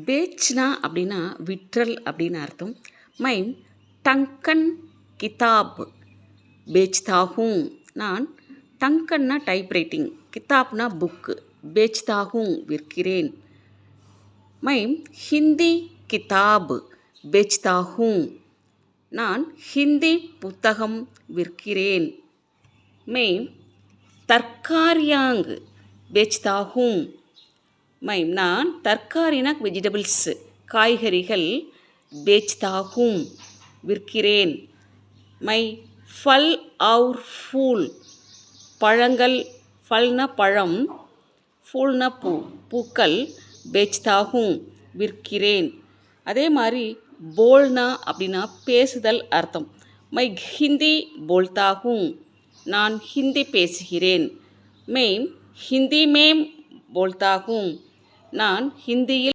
பேச்னா அப்படின்னா விற்றல் அப்படின்னு அர்த்தம். மைம் டங்கன் கிதாப் பேச்தா ஹூம். நான் டங்கன்னா டைப்ரைட்டிங், கிதாப்னா புக்கு, பேச்தா ஹூம் விற்கிறேன். மைம் ஹிந்தி கிதாப் பேச்தா ஹூம். நான் ஹிந்தி புத்தகம் விற்கிறேன். மைம் தர்காரியாங் பேச்தா ஹூம். மைம் நான் தர்காரினா வெஜிடபிள்ஸ், காய்கறிகள், பேச்தா ஹூம் விற்கிறேன். மை ஃபல் அவுர் ஃபூல் பழங்கள், ஃபல்னா பழம், ஃபூல்னா பூக்கள், பேச்தா ஹூம் விற்கிறேன். அதே மாதிரி போல்னா அப்படின்னா பேசுதல் அர்த்தம். மை ஹிந்தி போல்தா ஹூம். நான் ஹிந்தி பேசுகிறேன். மெய்ம் ஹிந்தி மேம் போல்தா ஹூம். நான் ஹிந்தியில்